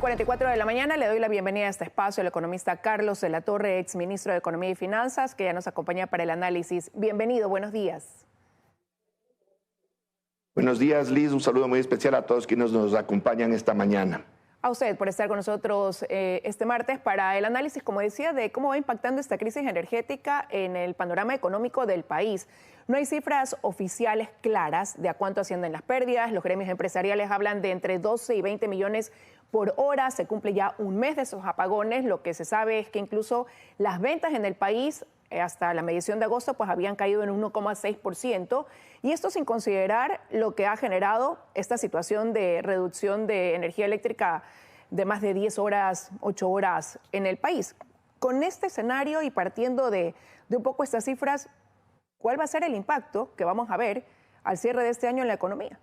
7:44 de la mañana le doy la bienvenida a este espacio al economista Carlos de la Torre, exministro de Economía y Finanzas, que ya nos acompaña para el análisis. Bienvenido, buenos días. Buenos días, Liz. Un saludo muy especial a todos quienes nos acompañan esta mañana. A usted por estar con nosotros este martes para el análisis, como decía, de cómo va impactando esta crisis energética en el panorama económico del país. No hay cifras oficiales claras de a cuánto ascienden las pérdidas. Los gremios empresariales hablan de entre 12 y 20 millones por hora. Se cumple ya un mes de esos apagones. Lo que se sabe es que incluso las ventas en el país hasta la medición de agosto pues habían caído en 1,6%, y esto sin considerar lo que ha generado esta situación de reducción de energía eléctrica de más de 10 horas, 8 horas en el país. Con este escenario y partiendo de un poco estas cifras, ¿cuál va a ser el impacto que vamos a ver al cierre de este año en la economía?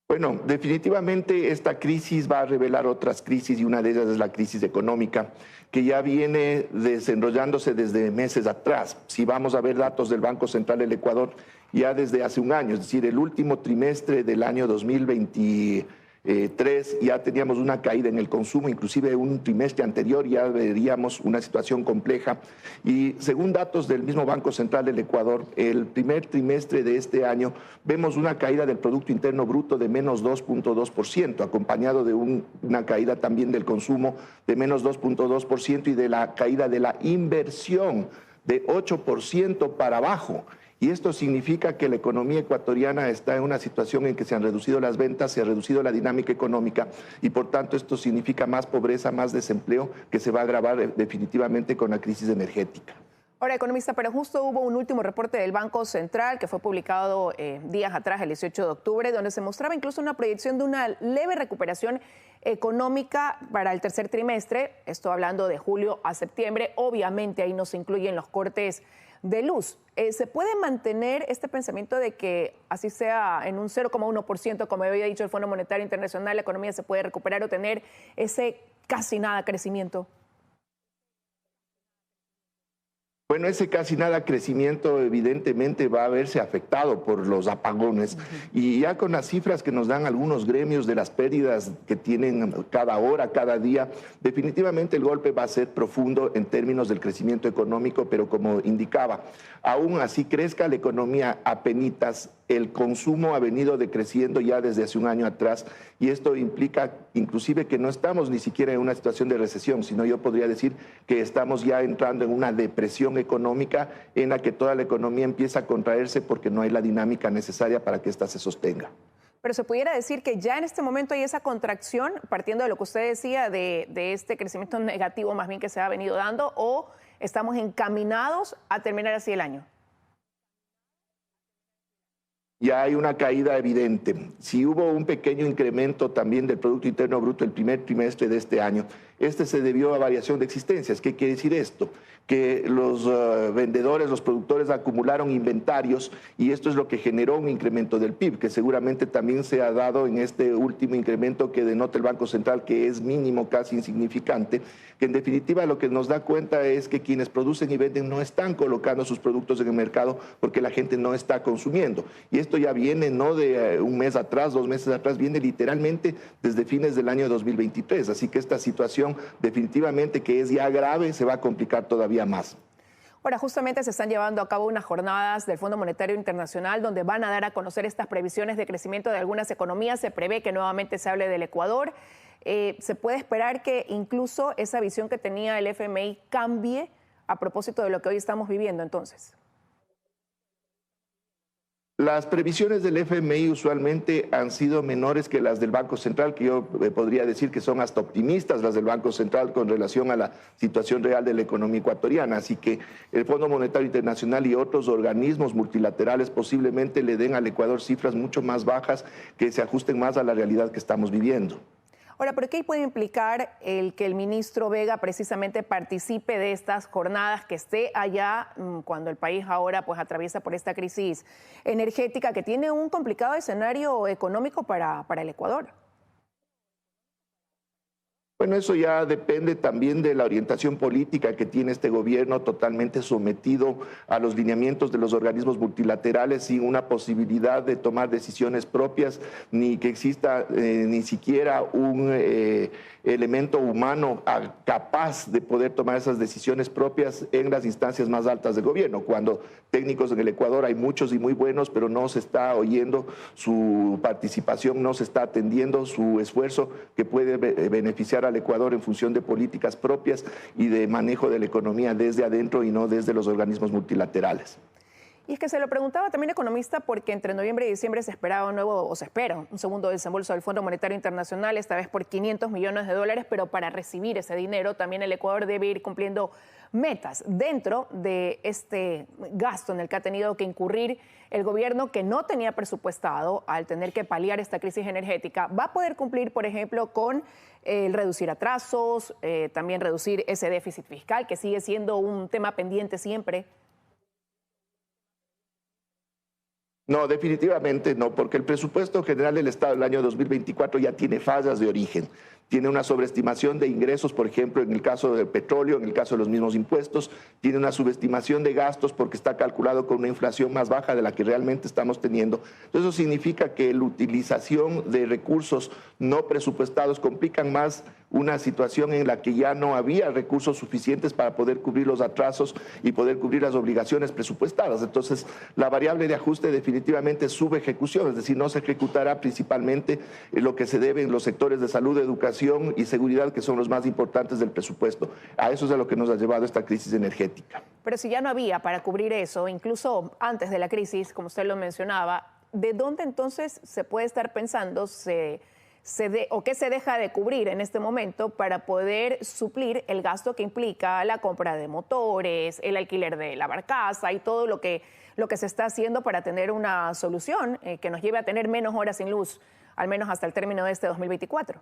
Bueno, definitivamente esta crisis va a revelar otras crisis, y una de ellas es la crisis económica, que ya viene desenrollándose desde meses atrás. Si vamos a ver datos del Banco Central del Ecuador, ya desde hace un año, es decir, el último trimestre del año 2023, ya teníamos una caída en el consumo, inclusive un trimestre anterior ya veríamos una situación compleja. Y según datos del mismo Banco Central del Ecuador, el primer trimestre de este año vemos una caída del Producto Interno Bruto de menos 2,2%, acompañado de una caída también del consumo de menos 2,2% y de la caída de la inversión de 8% para abajo. Y esto significa que la economía ecuatoriana está en una situación en que se han reducido las ventas, se ha reducido la dinámica económica, y por tanto esto significa más pobreza, más desempleo, que se va a agravar definitivamente con la crisis energética. Ahora, economista, pero justo hubo un último reporte del Banco Central que fue publicado días atrás, el 18 de octubre, donde se mostraba incluso una proyección de una leve recuperación económica para el tercer trimestre. Estoy hablando de julio a septiembre. Obviamente ahí no se incluyen los cortes de luz. ¿Se puede mantener este pensamiento de que así sea en un 0,1%, como había dicho el Fondo Monetario Internacional, la economía se puede recuperar o tener ese casi nada crecimiento? Bueno, ese casi nada crecimiento evidentemente va a verse afectado por los apagones. Y ya con las cifras que nos dan algunos gremios de las pérdidas que tienen cada hora, cada día, definitivamente el golpe va a ser profundo en términos del crecimiento económico, pero como indicaba, aún así crezca la economía apenitas, el consumo ha venido decreciendo ya desde hace un año atrás, y esto implica inclusive que no estamos ni siquiera en una situación de recesión, sino yo podría decir que estamos ya entrando en una depresión económica en la que toda la economía empieza a contraerse porque no hay la dinámica necesaria para que ésta se sostenga. Pero se pudiera decir que ya en este momento hay esa contracción, partiendo de lo que usted decía de este crecimiento negativo más bien que se ha venido dando, o estamos encaminados a terminar así el año. Ya hay una caída evidente. Si hubo un pequeño incremento también del Producto Interno Bruto el primer trimestre de este año, este se debió a variación de existencias. ¿Qué quiere decir esto? Que los vendedores, los productores acumularon inventarios, y esto es lo que generó un incremento del PIB, que seguramente también se ha dado en este último incremento que denota el Banco Central, que es mínimo, casi insignificante, que en definitiva lo que nos da cuenta es que quienes producen y venden no están colocando sus productos en el mercado porque la gente no está consumiendo. Y esto ya viene no de un mes atrás, 2 meses atrás, viene literalmente desde fines del año 2023. Así que esta situación definitivamente, que es ya grave, se va a complicar todavía más. Ahora, justamente se están llevando a cabo unas jornadas del Fondo Monetario Internacional donde van a dar a conocer estas previsiones de crecimiento de algunas economías. Se prevé que nuevamente se hable del Ecuador. ¿Se puede esperar que incluso esa visión que tenía el FMI cambie a propósito de lo que hoy estamos viviendo entonces? Las previsiones del FMI usualmente han sido menores que las del Banco Central, que yo podría decir que son hasta optimistas las del Banco Central con relación a la situación real de la economía ecuatoriana. Así que el Fondo Monetario Internacional y otros organismos multilaterales posiblemente le den al Ecuador cifras mucho más bajas que se ajusten más a la realidad que estamos viviendo. Ahora, ¿pero qué puede implicar el que el ministro Vega precisamente participe de estas jornadas, que esté allá cuando el país ahora pues atraviesa por esta crisis energética que tiene un complicado escenario económico para el Ecuador? Bueno, eso ya depende también de la orientación política que tiene este gobierno, totalmente sometido a los lineamientos de los organismos multilaterales, sin una posibilidad de tomar decisiones propias, ni que exista ni siquiera un elemento humano capaz de poder tomar esas decisiones propias en las instancias más altas del gobierno. Cuando técnicos en el Ecuador hay muchos y muy buenos, pero no se está oyendo su participación, no se está atendiendo su esfuerzo que puede beneficiar al Ecuador en función de políticas propias y de manejo de la economía desde adentro y no desde los organismos multilaterales. Y es que se lo preguntaba también economista porque entre noviembre y diciembre se esperaba se espera un segundo desembolso del Fondo Monetario Internacional, esta vez por $500 millones, pero para recibir ese dinero también el Ecuador debe ir cumpliendo metas dentro de este gasto en el que ha tenido que incurrir el gobierno, que no tenía presupuestado al tener que paliar esta crisis energética. Va a poder cumplir, por ejemplo, con el reducir atrasos, también reducir ese déficit fiscal, que sigue siendo un tema pendiente siempre. No, definitivamente no, porque el presupuesto general del Estado del año 2024 ya tiene fallas de origen. Tiene una sobreestimación de ingresos, por ejemplo, en el caso del petróleo, en el caso de los mismos impuestos. Tiene una subestimación de gastos porque está calculado con una inflación más baja de la que realmente estamos teniendo. Entonces, eso significa que la utilización de recursos no presupuestados complican más una situación en la que ya no había recursos suficientes para poder cubrir los atrasos y poder cubrir las obligaciones presupuestadas. Entonces, la variable de ajuste definitivamente es subejecución, es decir, no se ejecutará principalmente lo que se debe en los sectores de salud, educación y seguridad, que son los más importantes del presupuesto. A eso es a lo que nos ha llevado esta crisis energética. Pero si ya no había para cubrir eso, incluso antes de la crisis, como usted lo mencionaba, ¿de dónde entonces se puede estar pensando o qué se deja de cubrir en este momento para poder suplir el gasto que implica la compra de motores, el alquiler de la barcaza y todo lo que se está haciendo para tener una solución que nos lleve a tener menos horas sin luz, al menos hasta el término de este 2024?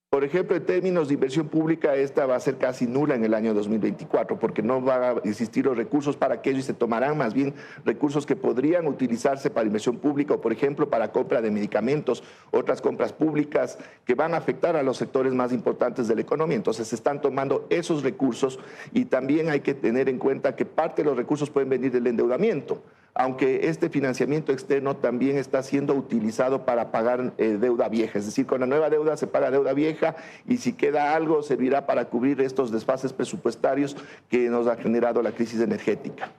Por ejemplo, en términos de inversión pública, esta va a ser casi nula en el año 2024 porque no van a existir los recursos para aquello y se tomarán más bien recursos que podrían utilizarse para inversión pública o, por ejemplo, para compra de medicamentos, otras compras públicas que van a afectar a los sectores más importantes de la economía. Entonces, se están tomando esos recursos y también hay que tener en cuenta que parte de los recursos pueden venir del endeudamiento, aunque este financiamiento externo también está siendo utilizado para pagar deuda vieja. Es decir, con la nueva deuda se paga deuda vieja y si queda algo servirá para cubrir estos desfases presupuestarios que nos ha generado la crisis energética.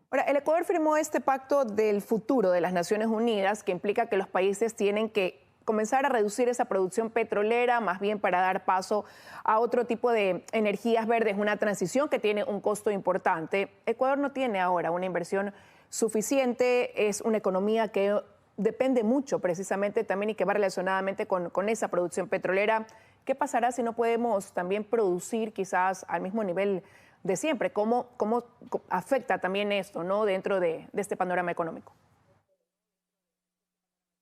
Ahora, el Ecuador firmó este pacto del futuro de las Naciones Unidas que implica que los países tienen que comenzar a reducir esa producción petrolera, más bien para dar paso a otro tipo de energías verdes, una transición que tiene un costo importante. Ecuador no tiene ahora una inversión suficiente, es una economía que depende mucho precisamente también y que va relacionadamente con esa producción petrolera. ¿Qué pasará si no podemos también producir quizás al mismo nivel de siempre? ¿Cómo afecta también esto, ¿no?, dentro de este panorama económico?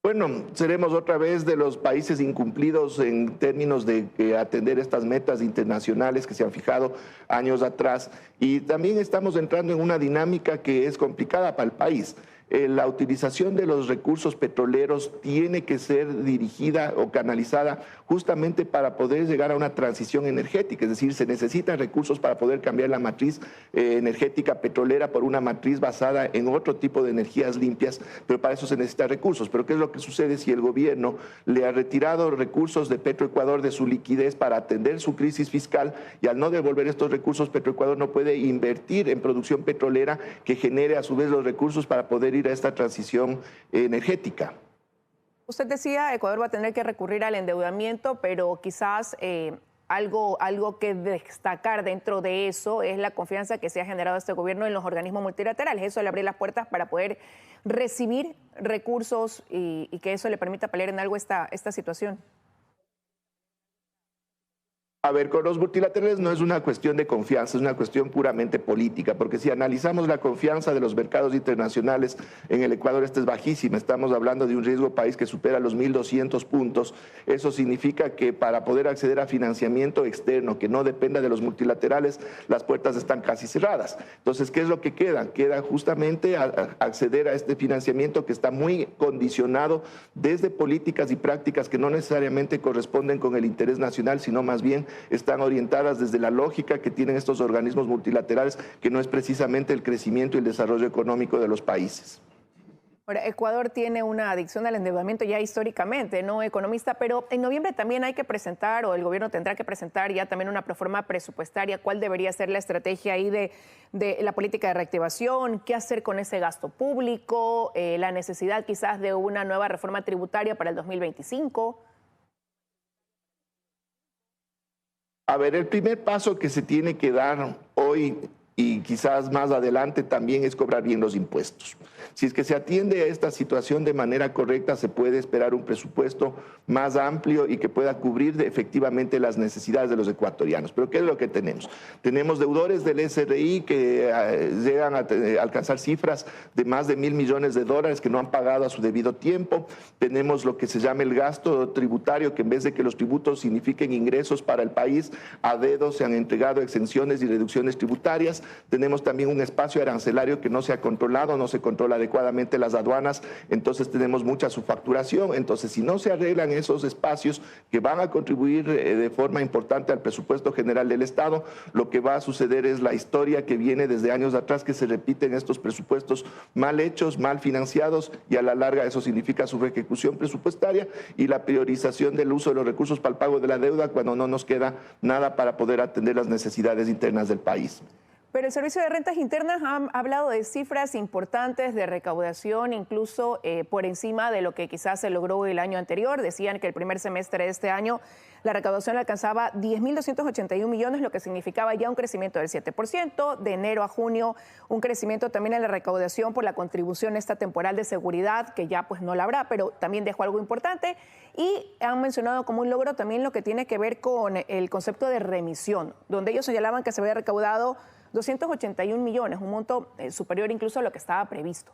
Bueno, seremos otra vez de los países incumplidos en términos de atender estas metas internacionales que se han fijado años atrás y también estamos entrando en una dinámica que es complicada para el país. La utilización de los recursos petroleros tiene que ser dirigida o canalizada justamente para poder llegar a una transición energética, es decir, se necesitan recursos para poder cambiar la matriz energética petrolera por una matriz basada en otro tipo de energías limpias, pero para eso se necesitan recursos. Pero ¿qué es lo que sucede si el gobierno le ha retirado recursos de Petroecuador de su liquidez para atender su crisis fiscal y al no devolver estos recursos, Petroecuador no puede invertir en producción petrolera que genere a su vez los recursos para poder ir a esta transición energética? Usted decía, Ecuador va a tener que recurrir al endeudamiento, pero quizás algo que destacar dentro de eso es la confianza que se ha generado este gobierno en los organismos multilaterales. Eso le abre las puertas para poder recibir recursos y que eso le permita paliar en algo esta situación. A ver, con los multilaterales no es una cuestión de confianza, es una cuestión puramente política, porque si analizamos la confianza de los mercados internacionales en el Ecuador, esta es bajísima. Estamos hablando de un riesgo país que supera los 1.200 puntos. Eso significa que para poder acceder a financiamiento externo que no dependa de los multilaterales, las puertas están casi cerradas. Entonces, ¿qué es lo que queda? Queda justamente acceder a este financiamiento que está muy condicionado desde políticas y prácticas que no necesariamente corresponden con el interés nacional, sino más bien están orientadas desde la lógica que tienen estos organismos multilaterales, que no es precisamente el crecimiento y el desarrollo económico de los países. Ahora, Ecuador tiene una adicción al endeudamiento ya históricamente, ¿no, economista? Pero en noviembre también hay que presentar, o el gobierno tendrá que presentar ya también una proforma presupuestaria. ¿Cuál debería ser la estrategia ahí de la política de reactivación? ¿Qué hacer con ese gasto público? La necesidad quizás de una nueva reforma tributaria para el 2025. A ver, el primer paso que se tiene que dar hoy y quizás más adelante también es cobrar bien los impuestos. Si es que se atiende a esta situación de manera correcta, se puede esperar un presupuesto más amplio y que pueda cubrir efectivamente las necesidades de los ecuatorianos. Pero ¿qué es lo que tenemos? Tenemos deudores del SRI que llegan a alcanzar cifras de más de $1.000 millones que no han pagado a su debido tiempo. Tenemos lo que se llama el gasto tributario, que en vez de que los tributos signifiquen ingresos para el país, a dedo se han entregado exenciones y reducciones tributarias. Tenemos también un espacio arancelario que no se ha controlado, no se controla adecuadamente las aduanas, entonces tenemos mucha subfacturación. Entonces, si no se arreglan esos espacios que van a contribuir de forma importante al presupuesto general del Estado, lo que va a suceder es la historia que viene desde años atrás, que se repiten estos presupuestos mal hechos, mal financiados, y a la larga eso significa su ejecución presupuestaria y la priorización del uso de los recursos para el pago de la deuda cuando no nos queda nada para poder atender las necesidades internas del país. Pero el Servicio de Rentas Internas ha hablado de cifras importantes de recaudación, incluso por encima de lo que quizás se logró el año anterior. Decían que el primer semestre de este año la recaudación alcanzaba 10.281 millones, lo que significaba ya un crecimiento del 7%. De enero a junio, un crecimiento también en la recaudación por la contribución esta temporal de seguridad, que ya pues no la habrá, pero también dejó algo importante. Y han mencionado como un logro también lo que tiene que ver con el concepto de remisión, donde ellos señalaban que se había recaudado 281 millones, un monto superior incluso a lo que estaba previsto.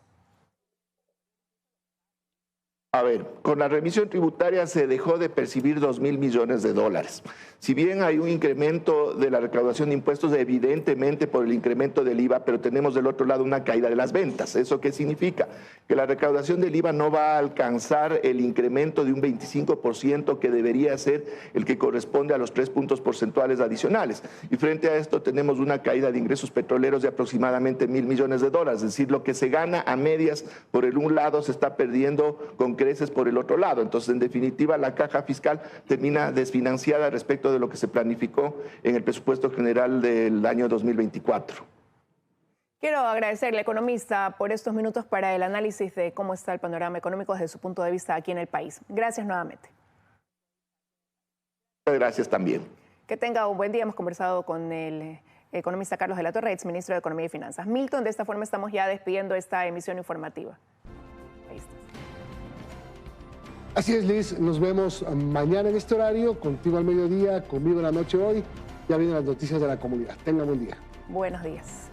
A ver, con la remisión tributaria se dejó de percibir $2.000 millones. Si bien hay un incremento de la recaudación de impuestos, evidentemente por el incremento del IVA, pero tenemos del otro lado una caída de las ventas. ¿Eso qué significa? Que la recaudación del IVA no va a alcanzar el incremento de un 25% que debería ser el que corresponde a los 3 puntos porcentuales adicionales. Y frente a esto tenemos una caída de ingresos petroleros de aproximadamente $1.000 millones. Es decir, lo que se gana a medias por el un lado se está perdiendo con creces por el otro lado. Entonces, en definitiva, la caja fiscal termina desfinanciada respecto de lo que se planificó en el presupuesto general del año 2024. Quiero agradecerle, economista, por estos minutos para el análisis de cómo está el panorama económico desde su punto de vista aquí en el país. Gracias nuevamente. Muchas gracias también. Que tenga un buen día. Hemos conversado con el economista Carlos de la Torre, exministro de Economía y Finanzas. Milton, de esta forma estamos ya despidiendo esta emisión informativa. Ahí está. Así es, Liz, nos vemos mañana en este horario, contigo al mediodía, conmigo en la noche hoy. Ya vienen las noticias de la comunidad. Tengan buen día. Buenos días.